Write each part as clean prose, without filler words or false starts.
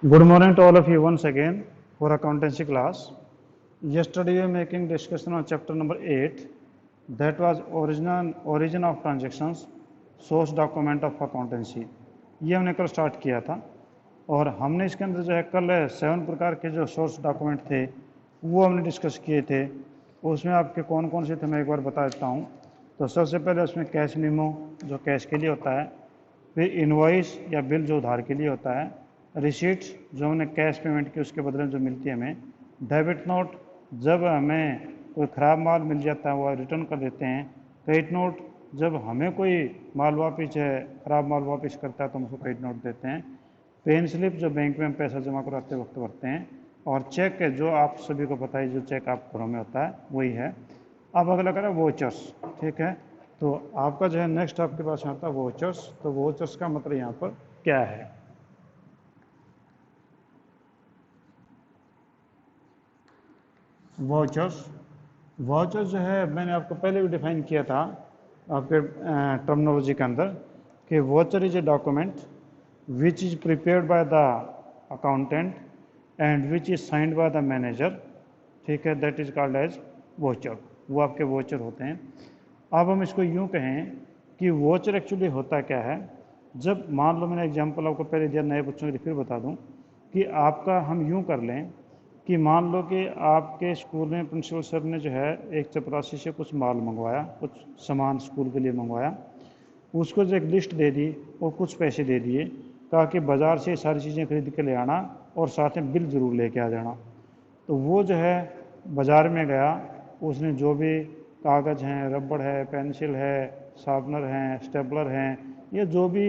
Good morning to all of you once again for accountancy class. Yesterday we were making discussion on chapter number 8, that was origin of transactions, source document of accountancy. ये हमने कल start किया था और हमने इसके अंदर जो है कल 7 प्रकार के जो सोर्स डॉक्यूमेंट थे वो हमने डिस्कस किए थे। उसमें आपके कौन कौन से थे मैं एक बार बता देता हूँ। तो सबसे पहले उसमें कैश मेमो जो कैश के लिए होता है, फिर इनवॉइस या बिल जो उधार के लिए होता है, रिसीट्स जो हमने कैश पेमेंट की उसके बदले में जो मिलती है हमें, डेबिट नोट जब हमें कोई ख़राब माल मिल जाता है वो रिटर्न कर देते हैं, क्रेडिट नोट जब हमें कोई माल वापिस है ख़राब माल वापिस करता है तो हम उसको क्रेडिट नोट देते हैं, पेन स्लिप जो बैंक में हम पैसा जमा कराते वक्त भरते हैं, और चेक है जो आप सभी को पता है जो चेक आप घरों में होता है वही है। अब अगला करें वोचर्स, ठीक है। तो आपका जो है नेक्स्ट आपके पास आता है वोचर्स। तो वोचर्स का मतलब यहाँ पर क्या है? वाउचर्स जो है मैंने आपको पहले भी डिफाइन किया था आपके टर्मिनोलॉजी के अंदर कि voucher is a document which is prepared by the accountant and which is signed by the manager, ठीक है, that is called as voucher. वो आपके वाउचर होते हैं। अब हम इसको यूँ कहें कि वाउचर एक्चुअली होता क्या है। जब मान लो मैंने एग्जांपल आपको पहले दिया, नए बच्चों के लिए फिर बता दूं कि आपका हम यूँ कर लें कि मान लो कि आपके स्कूल में प्रिंसिपल सर ने जो है एक चपरासी से कुछ माल मंगवाया, कुछ सामान स्कूल के लिए मंगवाया, उसको जो एक लिस्ट दे दी और कुछ पैसे दे दिए, कहा कि बाज़ार से सारी चीज़ें खरीद के ले आना और साथ में बिल ज़रूर लेके आ जाना। तो वो जो है बाज़ार में गया, उसने जो भी कागज़ हैं, रबड़ है, पेंसिल है, शार्पनर हैं, स्टेपलर हैं, ये जो भी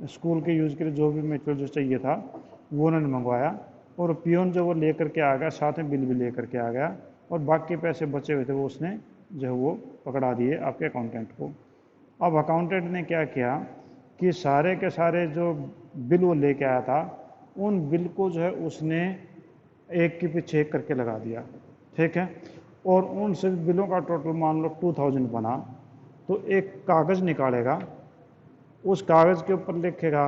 स्कूल के यूज़ के लिए जो भी मटेरियल जो चाहिए था वो उन्होंने मंगवाया, और पियोन जो वो लेकर के आ गया, साथ में बिल भी लेकर के आ गया, और बाकी पैसे बचे हुए थे वो उसने जो है वो पकड़ा दिए आपके अकाउंटेंट को। अब अकाउंटेंट ने क्या किया कि सारे के सारे जो बिल वो लेके आया था उन बिल को जो है उसने एक के पीछे एक करके लगा दिया, ठीक है, और उन सभी बिलों का टोटल मान लो 2000 बना। तो एक कागज़ निकालेगा, उस कागज़ के ऊपर लिखेगा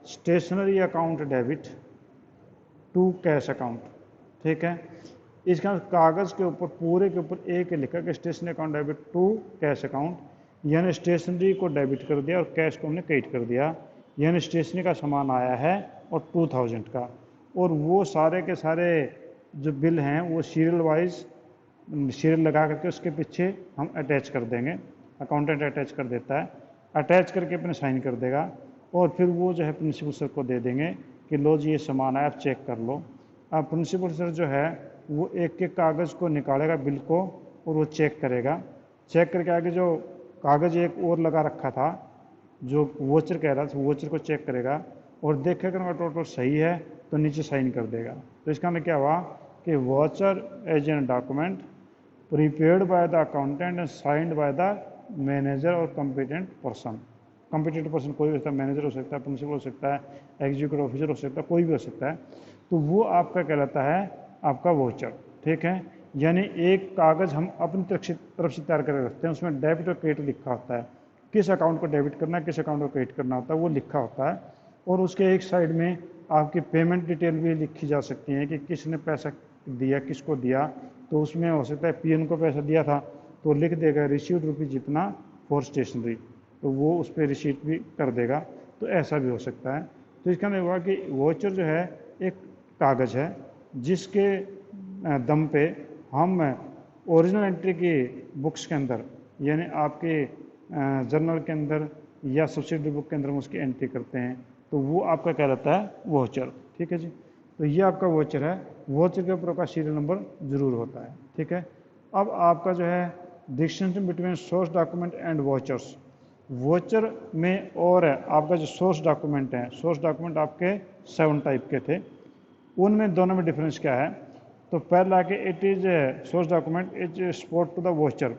stationery account debit to cash account, ठीक है। इसका कागज़ के ऊपर पूरे के ऊपर एक लिखा कि stationery account debit to cash account, यानी स्टेशनरी को डेबिट कर दिया और कैश को हमने क्रेडिट कर दिया, यानी स्टेशनरी का सामान आया है और 2000 का, और वो सारे के सारे जो बिल हैं वो सीरियल वाइज सीरियल लगा करके उसके पीछे हम अटैच कर देंगे, अकाउंटेंट अटैच कर देता है, अटैच करके अपने साइन कर देगा, और फिर वो जो है प्रिंसिपल सर को दे देंगे कि लो जी ये सामान है आप चेक कर लो। अब प्रिंसिपल सर जो है वो एक एक कागज़ को निकालेगा बिल को और वो चेक करेगा, चेक करके आगे जो कागज़ एक और लगा रखा था जो वोचर कह रहा था वोचर को चेक करेगा और देखेगा अगर टोटल सही है तो नीचे साइन कर देगा। तो इसका मतलब क्या हुआ कि voucher as an document prepared by the accountant and signed by the manager और कॉम्पिटेंट पर्सन। कॉम्पिटेंट पर्सन कोई भी हो सकता है, मैनेजर हो सकता है, प्रिंसिपल हो सकता है, एग्जीक्यूटिव ऑफिसर हो सकता है, कोई भी हो सकता है। तो वो आपका कहलाता है आपका वोचर, ठीक है। यानी एक कागज़ हम अपनी तरफ से तैयार करके रखते हैं, उसमें डेबिट और क्रेडिट लिखा होता है, किस अकाउंट को डेबिट करना है किस अकाउंट को क्रेडिट करना होता है वो लिखा होता है, और उसके एक साइड में आपकी पेमेंट डिटेल भी लिखी जा सकती है कि किसने पैसा दिया किसको दिया। तो उसमें हो सकता है पीएन को पैसा दिया था तो लिख देगा रिसीव्ड रुपीज़ जितना फॉर स्टेशनरी, तो वो उस पर रिसीट भी कर देगा। तो ऐसा भी हो सकता है। तो इसका मतलब हुआ कि वोचर जो है एक कागज़ है जिसके दम पे हम ओरिजिनल एंट्री की बुक्स के अंदर यानी आपके जर्नल के अंदर या सब्सिडी बुक के अंदर हम उसकी एंट्री करते हैं, तो वो आपका क्या रहता है वोचर, ठीक है जी। तो ये आपका वोचर है, वोचर के ऊपर का सीरियल नंबर ज़रूर होता है, ठीक है। अब आपका जो है distinction between source document and vouchers, voucher में और है आपका जो सोर्स डॉक्यूमेंट है, सोर्स डॉक्यूमेंट आपके 7 टाइप के थे, उनमें दोनों में डिफरेंस क्या है। तो पहला कि it is source document is support to the voucher.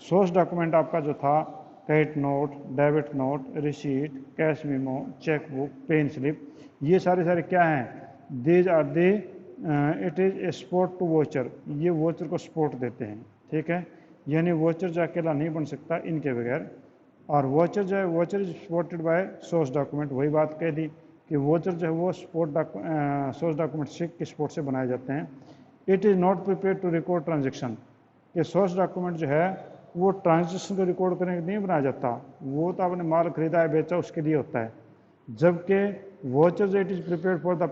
Source document आपका जो था credit note, debit note, receipt, cash memo, cheque book, pen slip, ये सारे क्या हैं, these are they it is a support to voucher, ये voucher को support देते हैं, ठीक है। यानी वोचर जो अकेला नहीं बन सकता इनके बगैर। और वोचर जो है voucher is supported by source document, वही बात कह दी कि वोचर जो है वो सोर्स डॉक्यूमेंट से के सपोर्ट से बनाए जाते हैं। It is not prepare to record transaction, कि सोर्स डॉक्यूमेंट जो है वो ट्रांजेक्शन को रिकॉर्ड करने के लिए नहीं बनाया जाता, वो तो आपने माल खरीदा है बेचा उसके लिए होता है। जबकि voucher it is prepare for the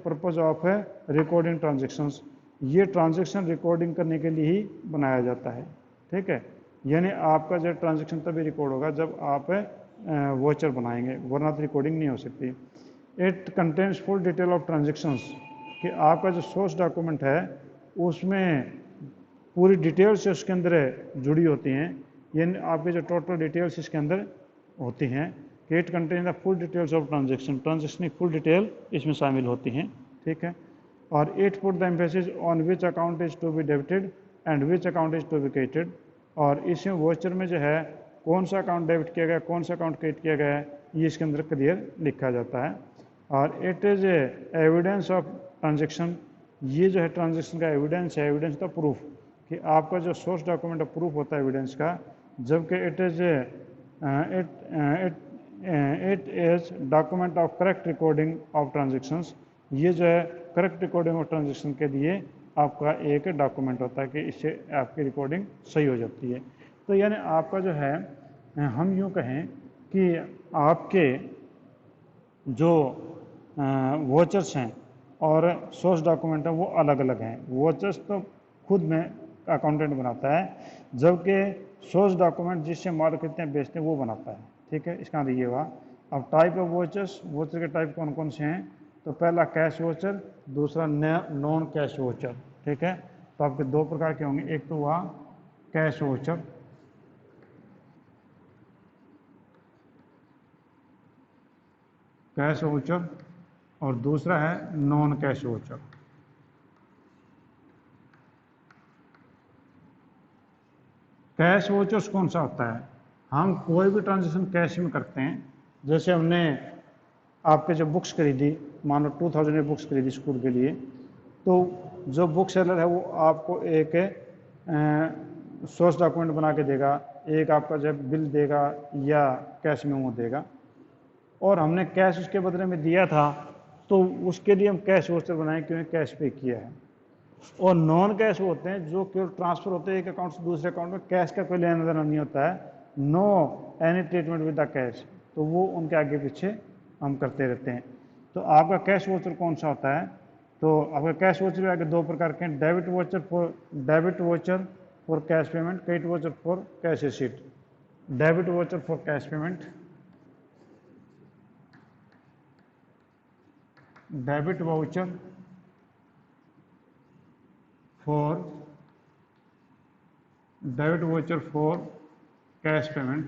purpose of recording transactions, ये ट्रांजेक्शन रिकॉर्डिंग करने के लिए ही बनाया जाता है। ठीक है, यानी आपका जो ट्रांजेक्शन तभी रिकॉर्ड होगा जब आप वोचर बनाएंगे, वरना तो रिकॉर्डिंग नहीं हो सकती। It contains full detail of transactions, कि आपका जो सोर्स डॉक्यूमेंट है उसमें पूरी डिटेल्स उसके अंदर जुड़ी होती हैं, यानी आपकी जो टोटल डिटेल्स इसके अंदर होती हैं। कि it contain the full details of transaction, transaction की फुल डिटेल इसमें शामिल होती हैं। ठीक है, और it put the emphasis on which account is to be debited and which account is to be credited, और इसमें वोचर में जो है कौन सा अकाउंट डेबिट किया गया कौन सा अकाउंट क्रेडिट किया गया है ये इसके अंदर क्लियर लिखा जाता है। और it is evidence of transaction, ये जो है ट्रांजेक्शन का एविडेंस है, एविडेंस का प्रूफ, कि आपका जो सोर्स डॉक्यूमेंट प्रूफ होता है एविडेंस का। जबकि it is document of correct recording of transactions, ये जो है करेक्ट रिकॉर्डिंग ऑफ ट्रांजेक्शन के लिए आपका एक डॉक्यूमेंट होता है कि इससे आपकी रिकॉर्डिंग सही हो जाती है। तो यानी आपका जो है हम यूँ कहें कि आपके जो वोचर्स हैं और सोर्स डॉक्यूमेंट हैं वो अलग अलग हैं। वोचर्स तो खुद में अकाउंटेंट बनाता है, जबकि सोर्स डॉक्यूमेंट जिससे माल खरीदते हैं बेचते हैं वो बनाता है। ठीक है, इसका मतलब ये हुआ। अब टाइप ऑफ वोचर्स, वोचर के टाइप कौन कौन से हैं? तो पहला कैश वोचर, दूसरा नॉन कैश वोचर। ठीक है, तो आपके दो प्रकार के होंगे, एक तो हुआ कैश वोचर, कैश वोचर, और दूसरा है non cash voucher. Cash vouchers कौन सा होता है? हम कोई भी ट्रांजेक्शन कैश में करते हैं। जैसे हमने आपके जो बुक्स खरीदी, मान लो 2000 में बुक्स खरीदी स्कूल के लिए, तो जो बुक सेलर है वो आपको एक सोर्स डॉक्यूमेंट बना के देगा, एक आपका जब बिल देगा या कैश में वो देगा, और हमने कैश उसके बदले में दिया था तो उसके लिए हम कैश वोचर बनाए क्योंकि कैश पे किया है। और नॉन कैश होते हैं जो केवल ट्रांसफर होते हैं एक अकाउंट से दूसरे अकाउंट में, कैश का कोई लेना देना नहीं होता है, no any treatment with the cash, तो वो उनके आगे पीछे हम करते रहते हैं। तो आपका कैश वोचर कौन सा होता है? तो आपका कैश वोचर आगे दो प्रकार के हैं, debit voucher for cash payment, credit voucher for cash receipt. Debit voucher for cash payment, debit voucher for debit voucher for cash payment,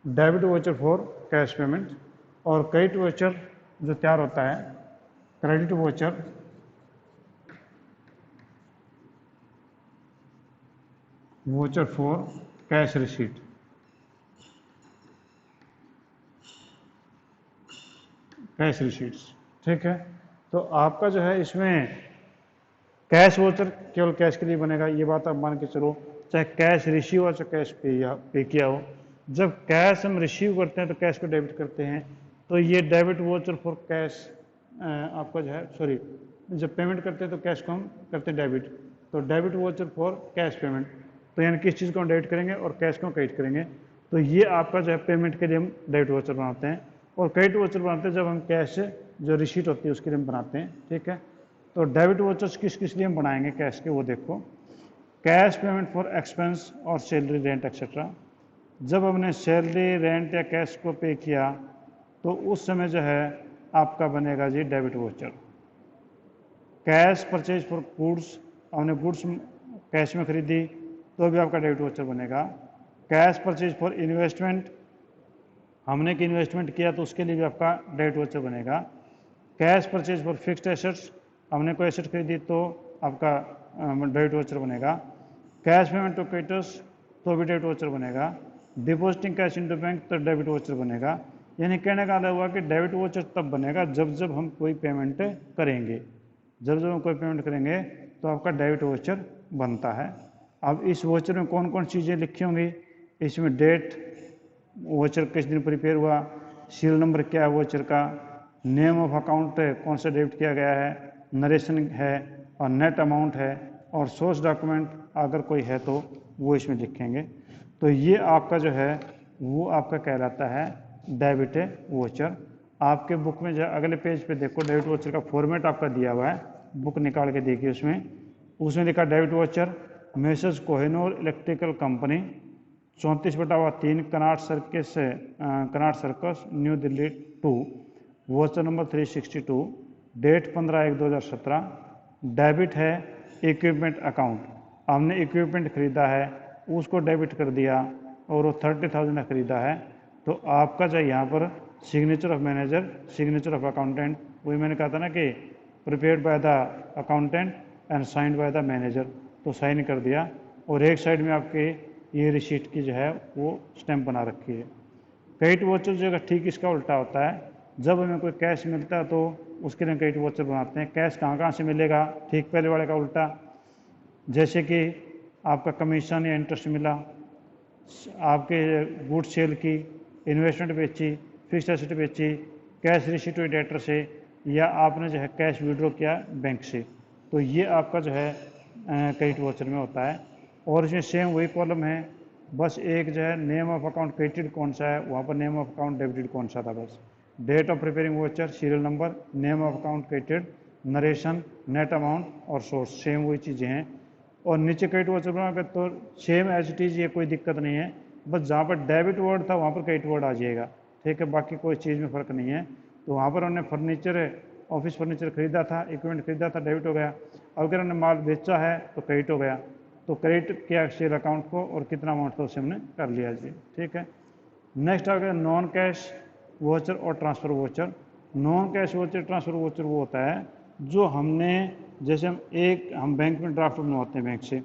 debit voucher for cash payment, और क्रेडिट वाउचर जो तैयार होता है, credit voucher for cash receipt. Cash receipts. ठीक है, तो आपका जो है इसमें कैश वोचर केवल कैश के लिए बनेगा, ये बात आप मान के चलो, चाहे कैश रिसीव हो चाहे कैश पे किया हो। जब कैश हम रिसीव करते हैं तो कैश को डेबिट करते हैं, तो ये डेबिट वोचर फॉर कैश आपका जो है, सॉरी, जब पेमेंट करते हैं तो कैश को हम करते हैं डेबिट, तो debit voucher for cash payment, तो यानी किस चीज़ को हम डेबिट करेंगे और कैश को क्रेडिट करेंगे। तो ये आपका जो है पेमेंट के लिए हम डेबिट वोचर बनाते हैं, और क्रेडिट वोचर बनाते हैं जब हम कैश जो रिसीट होती है उसके लिए हम बनाते हैं। ठीक है, तो डेबिट वोचर्स किस किस लिए हम बनाएंगे कैश के, वो देखो। कैश पेमेंट फॉर एक्सपेंस और सैलरी रेंट एक्सेट्रा, जब हमने सैलरी रेंट या कैश को पे किया तो उस समय जो है आपका बनेगा जी debit voucher. Cash purchase for goods, हमने गुड्स कैश में खरीदी तो भी आपका डेबिट वोचर बनेगा। कैश परचेज फॉर इन्वेस्टमेंट, हमने कि इन्वेस्टमेंट किया तो उसके लिए भी आपका डेबिट वोचर बनेगा। Cash purchase for fixed assets, हमने कोई एसेट खरीदी तो आपका डेबिट वोचर बनेगा। कैश पेमेंट टू क्रेडिटर्स तो भी डेबिट वोचर बनेगा। डिपॉजिटिंग कैश इनटू बैंक तो डेबिट वोचर बनेगा। यानी कहने का मतलब हुआ कि डेबिट वोचर तब बनेगा जब जब हम कोई पेमेंट करेंगे, जब जब हम कोई पेमेंट करेंगे तो आपका डेबिट वोचर बनता है। अब इस वोचर में कौन कौन चीज़ें लिखी होंगी, इसमें डेट, वोचर किस दिन प्रिपेयर हुआ, सीरियल नंबर क्या है वोचर का, नेम ऑफ अकाउंट कौन सा डेबिट किया गया है, नरेशन है और नेट अमाउंट है, और सोर्स डॉक्यूमेंट अगर कोई है तो वो इसमें लिखेंगे। तो ये आपका जो है वो आपका कहलाता है डेबिट वोचर। आपके बुक में जो अगले पेज पे देखो डेबिट वोचर का फॉर्मेट आपका दिया हुआ है, बुक निकाल के देखिए उसमें लिखा debit voucher Messrs Kohinoor electrical company 34/3 Connaught Circus New Delhi 2, voucher number 362, date 15/1/2017। Debit है इक्विपमेंट अकाउंट, हमने इक्विपमेंट खरीदा है उसको डेबिट कर दिया और वो 30,000 खरीदा है, तो आपका जो यहाँ पर signature of manager, signature of accountant, वही मैंने कहा था ना कि prepared by the accountant and signed by the manager, तो साइन कर दिया। और एक साइड में आपके ये रिसीट की जो है वो स्टैंप बना रखी है। क्रेडिट वोचर जो है ठीक इसका उल्टा होता है, जब हमें कोई कैश मिलता है तो उसके लिए क्रेडिट वोचर बनाते हैं। कैश कहाँ कहाँ से मिलेगा, ठीक पहले वाले का उल्टा, जैसे कि आपका कमीशन या इंटरेस्ट मिला, आपके गुड सेल की, इन्वेस्टमेंट बेची, फिक्स्ड एसेट बेची, कैश रिसीट हुई डेटर से, या आपने जो है कैश विड्रॉ किया बैंक से, तो ये आपका जो है क्रेडिट वोचर में होता है। और इसमें सेम वही कॉलम है, बस एक जो है नेम ऑफ अकाउंट क्रेडिटेड कौन सा है, वहाँ पर नेम ऑफ अकाउंट डेबिटेड कौन सा था, बस date of preparing voucher, serial number, name of account credited, narration, net amount और सोर्स, सेम वही चीज़ें हैं। और नीचे क्रेडिट वोचर बनाओगे तो सेम एज इट इज़, ये कोई दिक्कत नहीं है, बस जहाँ पर डेबिट वर्ड था वहाँ पर क्रेडिट वर्ड आ जाएगा, ठीक है, बाकी कोई चीज़ में फ़र्क नहीं है। तो वहाँ पर हमने फर्नीचर, ऑफिस फर्नीचर खरीदा था, इक्विपमेंट खरीदा था, डेबिट हो गया। अगर हमने माल बेचा है तो क्रेडिट हो गया, तो क्रेडिट किया सेल अकाउंट को और कितना अमाउंट था उसे हमने कर लिया जी, ठीक है। नेक्स्ट आ गया नॉन कैश वोचर और transfer voucher. Non cash voucher, transfer voucher वो होता है जो हमने, जैसे हम बैंक में ड्राफ्ट बनवाते हैं बैंक से,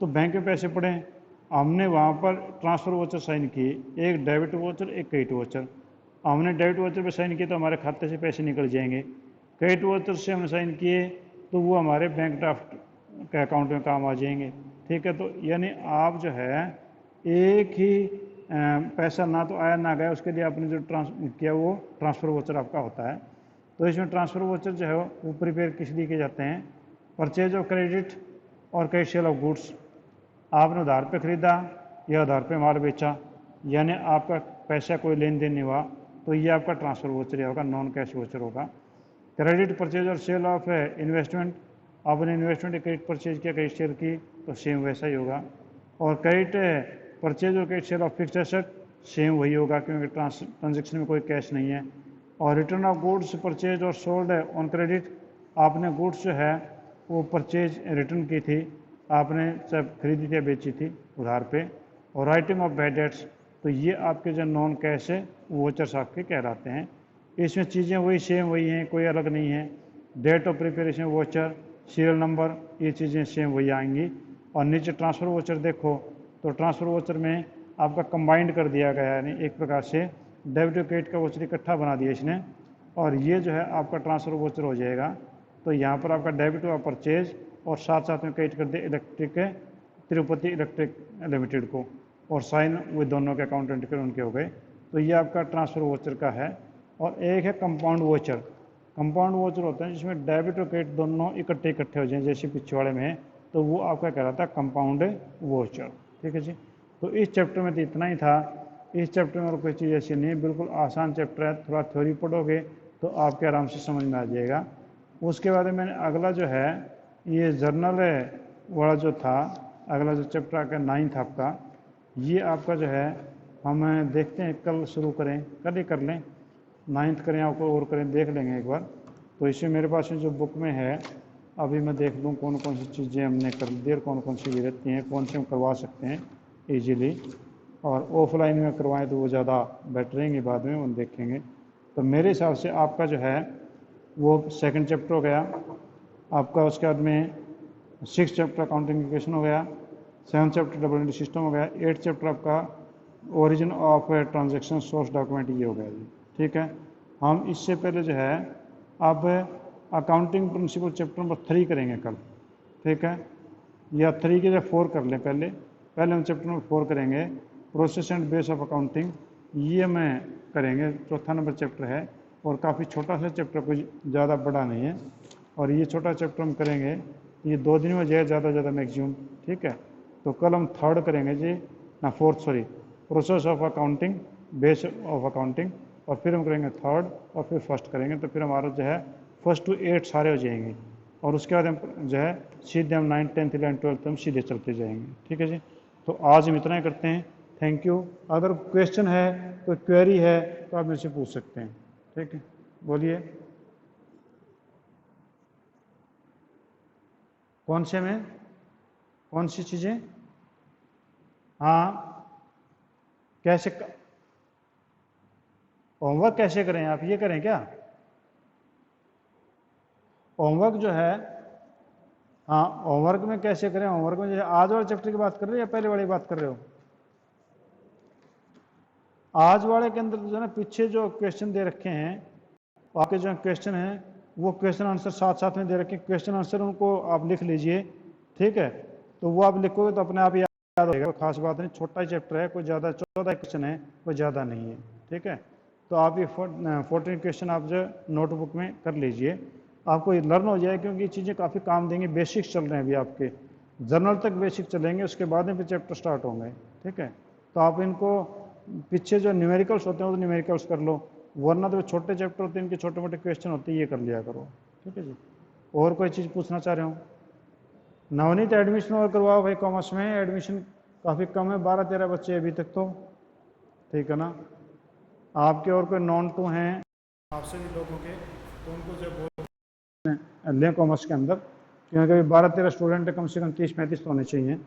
तो बैंक में पैसे पड़े, हमने वहाँ पर ट्रांसफ़र वोचर साइन किए, एक डेबिट वोचर एक क्रेडिट वोचर। हमने डेबिट वोचर पे साइन किया तो हमारे खाते से पैसे निकल जाएंगे, क्रेडिट वोचर से हमने साइन किए तो वो हमारे बैंक ड्राफ्ट के अकाउंट में काम आ जाएंगे, ठीक है। तो यानी आप जो है एक ही पैसा ना तो आया ना गया, उसके लिए आपने जो किया वो ट्रांसफ़र वोचर आपका होता है। तो इसमें ट्रांसफ़र वोचर जो है वो प्रिपेयर किस लिए किए जाते हैं, परचेज ऑफ क्रेडिट और क्रेडिट सेल ऑफ गुड्स, आपने उधार पे खरीदा या उधार पे माल बेचा, यानी आपका पैसा कोई लेन देन नहीं हुआ, तो ये आपका ट्रांसफ़र वोचर होगा, नॉन कैश वोचर होगा। क्रेडिट परचेज और सेल ऑफ इन्वेस्टमेंट, आपने इन्वेस्टमेंट क्रेडिट परचेज किया, क्रेडिट सेल की, तो सेम वैसा ही होगा। और क्रेडिट परचेज और credit sale of fixed asset, same वही होगा क्योंकि ट्रांजेक्शन में कोई कैश नहीं है। और रिटर्न ऑफ गुड्स परचेज और सोल्ड ऑन क्रेडिट, आपने गुड्स जो है वो परचेज रिटर्न की थी, आपने सब खरीदी थी बेची थी उधार पे। और राइटिंग ऑफ बैड डेट्स, तो ये आपके जो नॉन कैश है वोचर्स आपके कहलाते हैं। इसमें चीज़ें वही सेम वही हैं, कोई अलग नहीं है। Date of preparation voucher, serial number, ये चीज़ें सेम वही आएंगी। और नीचे ट्रांसफ़र वोचर देखो, तो ट्रांसफ़र वोचर में आपका कंबाइंड कर दिया गया है, यानी एक प्रकार से डेबिट और क्रेडिट का वोचर इकट्ठा बना दिया इसने, और ये जो है आपका ट्रांसफ़र वोचर हो जाएगा। तो यहाँ पर आपका डेबिट हुआ परचेज और साथ साथ में क्रेडिट कर दिया इलेक्ट्रिक तिरुपति इलेक्ट्रिक लिमिटेड को, और साइन वो दोनों के अकाउंटेंट के उनके हो गए। तो ये आपका ट्रांसफ़र वोचर का है। और एक है कंपाउंड वोचर। कंपाउंड वोचर होता है जिसमें डेबिट और क्रेडिट दोनों इकट्ठे हो जाएं, जैसे पिछवाड़े में है, तो वो आपका कहलाता है कंपाउंड वोचर, ठीक है जी। तो इस चैप्टर में तो इतना ही था। इस चैप्टर में और कोई चीज़ ऐसी नहीं है, बिल्कुल आसान चैप्टर है, थोड़ा थ्योरी पढ़ोगे तो आपके आराम से समझ में आ जाएगा। उसके बाद मैंने अगला जो है ये जर्नल वाला जो था, अगला जो चैप्टर आपका 9th आपका, ये आपका जो है हम देखते हैं कल शुरू करें, कल ही कर लें, 9th करें या कोई और करें, देख लेंगे एक बार। तो इसमें मेरे पास में जो बुक में है अभी मैं देख लूँ कौन कौन सी चीज़ें हमने कर दी और कौन कौन सी भी रहती हैं, कौन से हम करवा सकते हैं ईजीली, और ऑफलाइन में करवाएं तो वो ज़्यादा बेटर रहेंगे, बाद में हम देखेंगे। तो मेरे हिसाब से आपका जो है वो 2nd चैप्टर हो गया आपका, उसके बाद में 6th चैप्टर अकाउंटिंग इक्वेशन हो गया, 7th chapter double entry system हो गया, 8th चैप्टर आपका origin of transaction source document ये हो गया जी, ठीक है। हम इससे पहले जो है अब अकाउंटिंग प्रिंसिपल चैप्टर नंबर 3 करेंगे कल, ठीक है, या 3 के जगह 4 कर लें, पहले हम चैप्टर नंबर 4 करेंगे। Process and base of accounting, ये मैं करेंगे, चौथा नंबर चैप्टर है और काफ़ी छोटा सा चैप्टर, कुछ ज़्यादा बड़ा नहीं है। और ये छोटा चैप्टर हम करेंगे, ये 2 दिन में जाए ज़्यादा ज़्यादा मैक्सिमम, ठीक है। तो कल हम थर्ड करेंगे जी, ना fourth sorry, process of accounting, base of accounting, और फिर हम करेंगे थर्ड और फिर फर्स्ट करेंगे। तो फिर हमारा जो है 1 to 8 सारे हो जाएंगे और उसके बाद हम जो है सीधे हम 9th 10th 11th 12th हम सीधे चलते जाएंगे, ठीक है जी। तो आज हम इतना ही करते हैं, थैंक यू। अगर क्वेश्चन है, कोई क्वेरी है तो आप मेरे से पूछ सकते हैं, ठीक है, बोलिए। कौन से में, कौन सी चीज़ें? हाँ, कैसे होमवर्क कैसे करें, आप ये करें क्या? होमवर्क जो है, हाँ होमवर्क में कैसे करें? होमवर्क में जो है आज वाले चैप्टर की बात कर रहे हो या पहले वाली बात कर रहे हो? आज वाले के अंदर जो है ना, पीछे जो क्वेश्चन दे रखे हैं, आपके जो क्वेश्चन हैं वो क्वेश्चन आंसर साथ साथ में दे रखे हैं। क्वेश्चन आंसर उनको आप लिख लीजिए, ठीक है। तो वो आप लिखोगे तो अपने आप याद रहेगा, कोई खास बात नहीं, छोटा ही चैप्टर है, कोई ज़्यादा 14 क्वेश्चन है, कोई ज़्यादा नहीं है, ठीक है। तो आप ये 14 क्वेश्चन आप जो नोटबुक में कर लीजिए, आपको ये लर्न हो जाए, क्योंकि ये चीज़ें काफ़ी काम देंगी। बेसिक्स चल रहे हैं अभी आपके, जर्नल तक बेसिक चलेंगे, उसके बाद में फिर चैप्टर स्टार्ट होंगे, ठीक है। तो आप इनको पीछे जो न्यूमेरिकल्स होते हैं वो तो न्यूमेरिकल्स कर लो, वरना तो छोटे चैप्टर होते हैं, इनके छोटे मोटे क्वेश्चन होते हैं, ये कर लिया करो, ठीक है जी। और कोई चीज़ पूछना चाह रहे हो? नवनीत एडमिशन और करवाओ भाई, कॉमर्स में एडमिशन काफ़ी कम है, 12-13 बच्चे अभी तक तो, ठीक है ना। आपके और कोई नॉन टू हैं आपसे भी लोगों के, तो उनको जब लें कॉमर्स के अंदर, क्योंकि 12-13 स्टूडेंट है, कम से कम 30-35 तो होने चाहिए।